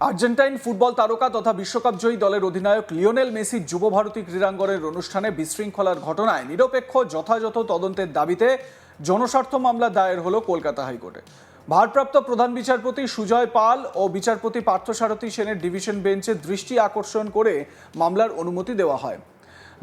Argentine football তারকা তথা বিশ্বকাপ জয়ী দলের অধিনায়ক লিওনেল মেসি যুব ভারতী ক্রীড়াঙ্গনের অনুষ্ঠানে বিশৃঙ্খলার ঘটনায় নিরপেক্ষ যথাযথ তদন্তের দাবিতে জনস্বার্থ মামলা দায়ের হলো কলকাতা হাইকোর্টে। ভারপ্রাপ্ত প্রধান বিচারপতি সুজয় পাল ও বিচারপতি পার্থসারথী সেনের ডিভিশন বেঞ্চে দৃষ্টি আকর্ষণ করে মামলার অনুমতি দেওয়া হয়।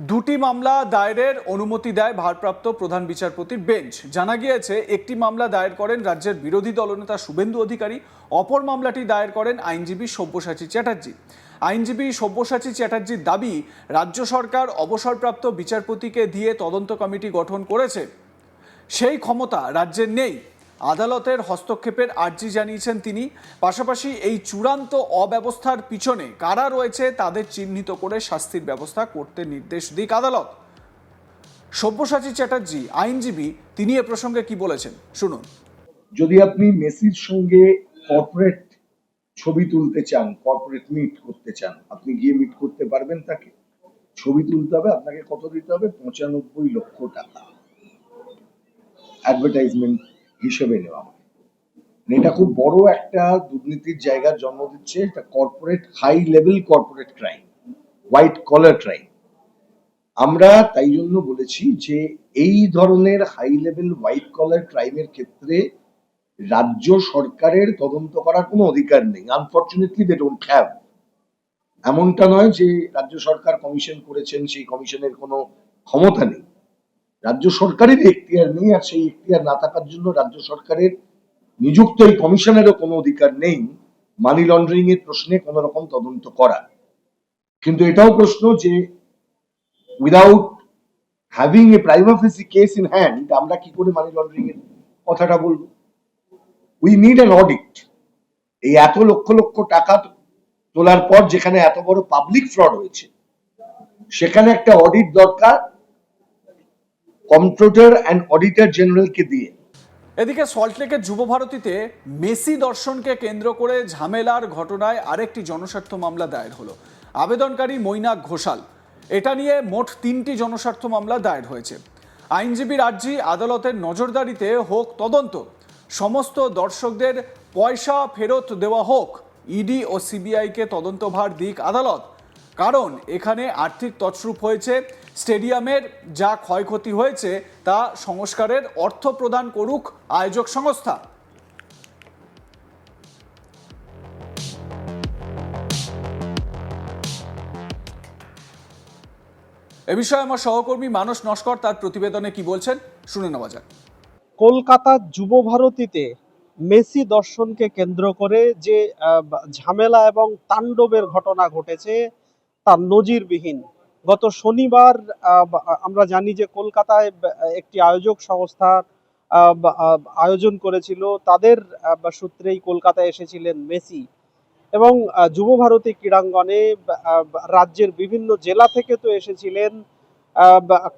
দুটি মামলা দায়েরের অনুমতি দেয় ভারপ্রাপ্ত প্রধান বিচারপতির বেঞ্চ। জানা গিয়েছে, একটি মামলা দায়ের করেন রাজ্যের বিরোধী দলনেতা শুভেন্দু অধিকারী, অপর মামলাটি দায়ের করেন আইনজীবী সব্যসাচী চ্যাটার্জি। আইনজীবী সব্যসাচী চ্যাটার্জির দাবি, রাজ্য সরকার অবসরপ্রাপ্ত বিচারপতিকে দিয়ে তদন্ত কমিটি গঠন করেছে, সেই ক্ষমতা রাজ্যের নেই। আদালতের হস্তক্ষেপের আর্জি জানিয়েছেন তিনি। পাশাপাশি এই চূড়ান্ত অব্যবস্থার পিছনে কারা রয়েছে তাদের চিহ্নিত করে শাস্তির ব্যবস্থা করতে নির্দেশ দিক আদালত। সব্যসাচী চ্যাটার্জি আইনজীবী, তিনি এ প্রসঙ্গে কি বলেছেন শুনুন। যদি আপনি মেসির সঙ্গে কর্পোরেট ছবি তুলতে চান, কর্পোরেট মিট করতে চান, আপনি গিয়ে মিট করতে পারবেন? তাকে ছবি তুলতে হবে, আপনাকে কত দিতে হবে? 95 লক্ষ টাকা অ্যাডভার্টাইজমেন্ট হিসেবে নেওয়া হয়। এটা খুব বড় একটা দুর্নীতির জায়গার জন্ম দিচ্ছে। এটা corporate, high level corporate crime, white collar crime. আমরা তাই জন্য বলেছি যে এই ধরনের হাই লেভেল হোয়াইট কলার ক্রাইমের ক্ষেত্রে রাজ্য সরকারের তদন্ত করার কোনো অধিকার নেই। Unfortunately they don't have. এমনটা নয় যে রাজ্য সরকার কমিশন করেছেন, সেই কমিশনের কোনো ক্ষমতা নেই। রাজ্য সরকারের এখতিয়ার নেই, আর সেই এখতিয়ার না থাকার জন্য রাজ্য সরকারের নিযুক্ত এই কমিশনেরও কোনো অধিকার নেই মানি লন্ডারিং এর প্রশ্নে কোনো রকম তদন্ত করা। কিন্তু এটাও প্রশ্ন যে without having a prima ফেসি case in hand আমরা কি করে মানি লন্ডারিং এর কথাটা বলবো? We need an audit. এই এত লক্ষ লক্ষ টাকা তোলার পর যেখানে এত বড় পাবলিক ফ্রড হয়েছে, সেখানে একটা অডিট দরকার কম্পট্রোলার অ্যান্ড অডিটর জেনারেলকে দিয়ে। এদিকে সল্টলেকের যুব ভারতীতে মেসি দর্শনকে কেন্দ্র করে ঝামেলার ঘটনায় আরেকটি জনস্বার্থ মামলা দায়ের হলো। আবেদনকারী মৈনাক ঘোষাল। এটা নিয়ে মোট 3টি জনস্বার্থ মামলা দায়ের হয়েছে। আইনজীবীর আর্জি, আদালতের নজরদারিতে হোক তদন্ত, সমস্ত দর্শকদের পয়সা ফেরত দেওয়া হোক, ইডি ও সিবিআইকে তদন্তভার দিক আদালত। কারণ এখানে আর্থিক তছরূপ হয়েছে। স্টেডিয়ামের যা ক্ষয়ক্ষতি হয়েছে তা সংস্কারের অর্থ প্রদান করুক আয়োজক সংস্থা। এ বিষয়ে আমার সহকর্মী মানস নস্কর তার প্রতিবেদনে কি বলছেন শুনে নেওয়া যাক। কলকাতার যুব ভারতীতে মেসি দর্শনকে কেন্দ্র করে যে ঝামেলা এবং তাণ্ডবের ঘটনা ঘটেছে তা নজিরবিহীন। গত শনিবার আমরা জানি যে কলকাতায় একটি আয়োজক সংস্থা আয়োজন করেছিল, তাদের সূত্রেই কলকাতায় এসেছিলেন মেসি এবং যুব ভারতী ক্রীড়াঙ্গনে রাজ্যের বিভিন্ন জেলা থেকে তো এসেছিলেন,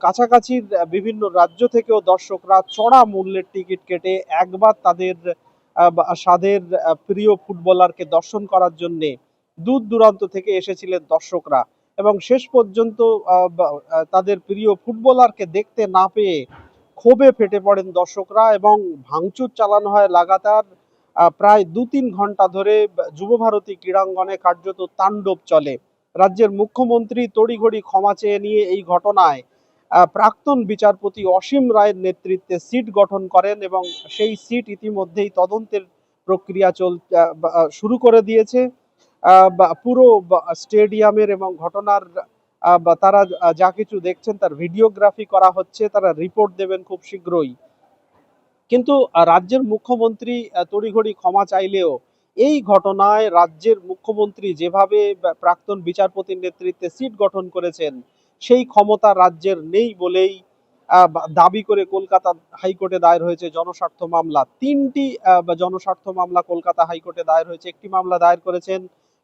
কাছাকাছির বিভিন্ন রাজ্য থেকেও দর্শকরা চড়া মূল্যের টিকিট কেটে একবার তাদের স্বাদের প্রিয় ফুটবলারকে দর্শন করার জন্য দূর দূরান্ত থেকে এসেছিলেন দর্শকরা এবং শেষ পর্যন্ত তাদের প্রিয় ফুটবলারকে দেখতে না পেয়ে ক্ষোভে ফেটে পড়েন দর্শকরা এবং ভাঙচুর চালানো হয় লাগাতার। প্রায় 2-3 ঘন্টা ধরে যুব ভারতী ক্রীড়াঙ্গনে কার্যত তাণ্ডব চলে। রাজ্যের মুখ্যমন্ত্রী তড়িঘড়ি ক্ষমা চেয়ে নিয়ে এই ঘটনায় প্রাক্তন বিচারপতি অসীম রায়ের নেতৃত্বে সিট গঠন করেন এবং সেই সিট ইতিমধ্যেই তদন্তের প্রক্রিয়া শুরু করে দিয়েছে। পুরো স্টেডিয়ামের এবং ঘটনার তারা যা কিছু দেখছেন তার ভিডিওগ্রাফি করা হচ্ছে, তারা রিপোর্ট দেবেন খুব শীঘ্রই। কিন্তু রাজ্যের মুখ্যমন্ত্রী তড়িঘড়ি ক্ষমা চাইলেও এই ঘটনায় রাজ্যের মুখ্যমন্ত্রী যেভাবে প্রাক্তন বিচারপতির নেতৃত্বে সিট গঠন করেছেন সেই ক্ষমতা রাজ্যের নেই বলেই দাবি করে কলকাতা হাইকোর্টে দায়ের হয়েছে জনস্বার্থ মামলা। 3টি জনস্বার্থ মামলা কলকাতা হাইকোর্টে দায়ের হয়েছে। একটি মামলা দায়ের করেছেন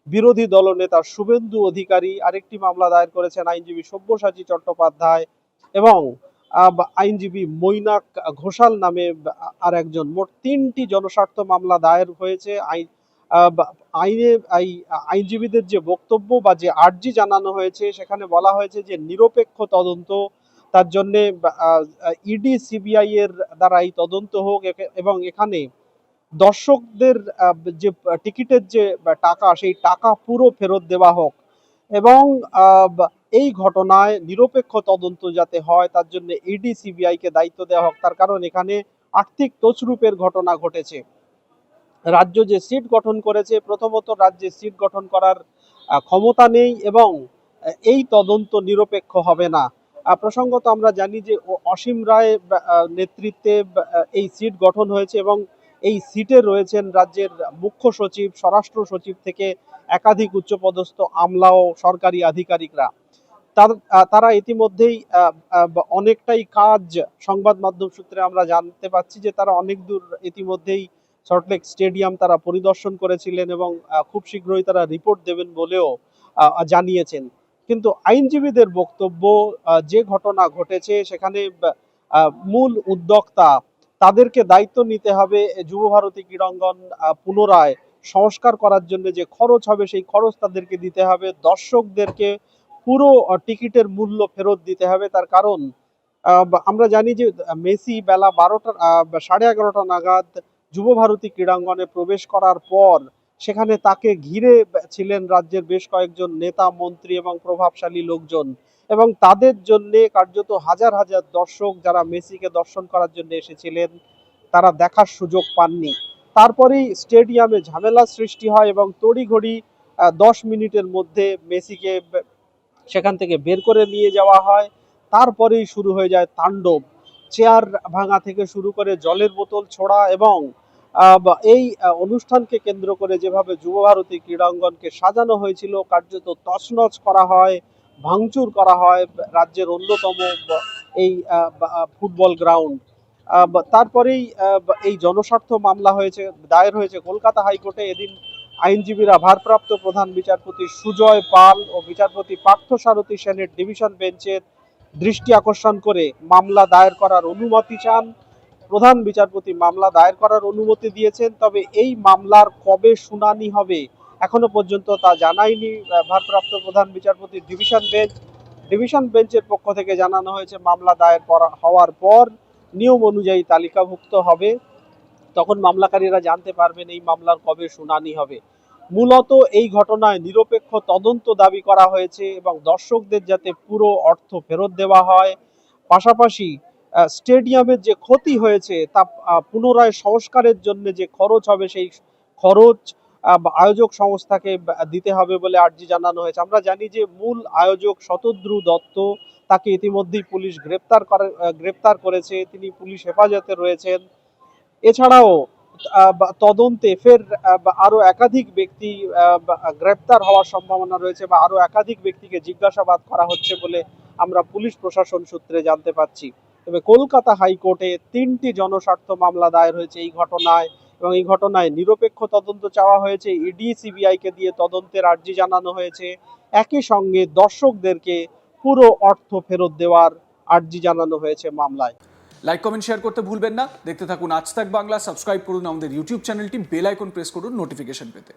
বিরোধী দলনেতা শুভেন্দু অধিকারী, আরেকটি মামলা দায়ের করেছেন আইনজীবী সব্যসাচী চট্টোপাধ্যায় এবং আইনজীবী মৈনাক ঘোষাল নামে আর একজন। মোট 3টি জনস্বার্থ মামলা দায়ের হয়েছে। আইনজীবীদের যে বক্তব্য বা যে আর্জি জানানো হয়েছে সেখানে বলা হয়েছে যে নিরপেক্ষ তদন্ত, তার জন্য ইডি সিবিআই এর দ্বারা এই তদন্ত হোক এবং এখানে দর্শকদের যে টিকিটের যে টাকা, সেই টাকা পুরো ফেরত দেওয়া হোক এবং এই ঘটনায় নিরপেক্ষ তদন্ত যাতে হয় তার জন্য ইডি সিবিআই কে দায়িত্ব দেওয়া হোক। তার কারণ এখানে আর্থিক তছরূপের ঘটনা ঘটেছে। রাজ্য যে সিট গঠন করেছে, প্রথমত রাজ্যে সিট গঠন করার ক্ষমতা নেই এবং এই তদন্ত নিরপেক্ষ হবে না। প্রসঙ্গত আমরা জানি যে অসীম রায় নেতৃত্বে এই সিট গঠন হয়েছে এবং এই সিটে রয়েছেন রাজ্যের মুখ্য সচিব, স্বরাষ্ট্র সচিব থেকে একাধিক উচ্চপদস্থ আমলা ও সরকারি আধিকারিকরা। তারা ইতিমধ্যেই অনেকটাই কাজ, সংবাদ মাধ্যম সূত্রে আমরা জানতে পাচ্ছি যে তারা অনেক দূর ইতিমধ্যেই সল্টলেক স্টেডিয়াম তারা পরিদর্শন করেছিলেন এবং খুব শীঘ্রই তারা রিপোর্ট দেবেন বলেও জানিয়েছেন। কিন্তু আইনজীবীদের বক্তব্য, যে ঘটনা ঘটেছে সেখানে মূল উদ্যোক্তা তাদেরকে দায়িত্ব নিতে হবে। যুবভারতী ক্রীড়াঙ্গন পুনরায় সংস্কার করার জন্য যে খরচ হবে সেই খরচ তাদেরকে দিতে হবে। দর্শকদেরকে পুরো টিকিটের মূল্য ফেরত দিতে হবে। তার কারণ আমরা জানি যে মেসি বেলা 12টা 11:30 নাগাদ যুবভারতী ক্রীড়াঙ্গনে প্রবেশ করার পর সেখানে তাকে ঘিরে ছিলেন রাজ্যের বেশ কয়েকজন নেতা, মন্ত্রী এবং প্রভাবশালী লোকজন এবং তাদের জন্য কার্যত হাজার হাজার দর্শক যারা মেসিকে দর্শন করার জন্য এসেছিলেন তারা দেখার সুযোগ পাননি। তারপরেই স্টেডিয়ামে ঝামেলা সৃষ্টি হয় এবং তড়িঘড়ি 10 মিনিটের মধ্যে মেসিকে সেখান থেকে বের করে নিয়ে যাওয়া হয়। তারপরেই শুরু হয়ে যায় তাণ্ডব। চেয়ার ভাঙা থেকে শুরু করে জলের বোতল ছোড়া এবং এই অনুষ্ঠানকে কেন্দ্র করে যেভাবে যুবভারতী ক্রীড়াঙ্গনকে সাজানো হয়েছিল কার্যত তছনছ করা হয়, ভাঙচুর করা হয় রাজ্যের অন্যতম এই ফুটবল গ্রাউন্ড। তারপরেই এই জনস্বার্থ মামলা দায়ের হয়েছে কলকাতা হাইকোর্টে। এদিন আইনজীবীরা ভারপ্রাপ্ত প্রধান বিচারপতি সুজয় পাল ও বিচারপতি পার্থসারথী সেনের ডিভিশন বেঞ্চের দৃষ্টি আকর্ষণ করে মামলা দায়ের করার অনুমতি চান। প্রধান বিচারপতি মামলা দায়ের করার অনুমতি দিয়েছেন, তবে এই মামলার কবে শুনানি হবে এখনো পর্যন্ত তা জানায়নি ভারপ্রাপ্ত প্রধান বিচারপতি ডিভিশন বেঞ্চের পক্ষ থেকে জানানো হয়েছে মামলা দায়ের হওয়ার পর নিয়ম অনুযায়ী তালিকাভুক্ত হবে, তখন মামলাকারীরা জানতে পারবেন এই মামলার কবে শুনানি হবে। মূলত এই ঘটনায় নিরপেক্ষ তদন্ত দাবি করা হয়েছে এবং দর্শকদের যাতে পুরো অর্থ ফেরত দেওয়া হয়, পাশাপাশি স্টেডিয়ামের যে ক্ষতি হয়েছে তা পুনরায় সংস্কারের জন্য যে খরচ হবে সেই খরচ আয়োজক সংস্থাকে দিতে হবে বলে আর্জি জানানো হয়েছে। আমরা জানি যে মূল আয়োজক শতদ্রু দত্ত, তাকে ইতিমধ্যেই পুলিশ গ্রেপ্তার করেছে, তিনি পুলিশ হেফাজতে রয়েছেন। এছাড়াও তদন্তে ফের আরো একাধিক ব্যক্তি গ্রেপ্তার হওয়ার সম্ভাবনা রয়েছে বা আরো একাধিক ব্যক্তিকে জিজ্ঞাসাবাদ করা হচ্ছে বলে আমরা পুলিশ প্রশাসন সূত্রে জানতে পাচ্ছি। তবে কলকাতা হাইকোর্টে 3টি জনস্বার্থ মামলা দায়ের হয়েছে এই ঘটনায় এবং এই ঘটনায় নিরপেক্ষ তদন্ত চাওয়া হয়েছে। ইডি সিবিআই কে দিয়ে তদন্তের আর্জি জানানো হয়েছে। একই সঙ্গে দর্শকদেরকে পুরো অর্থ ফেরত দেওয়ার আর্জি জানানো হয়েছে মামলায়। লাইক, কমেন্ট, শেয়ার করতে ভুলবেন না। দেখতে থাকুন আজ তাক বাংলা। সাবস্ক্রাইব করুন আমাদের ইউটিউব চ্যানেলটি, বেল আইকন প্রেস করুন নোটিফিকেশন পেতে।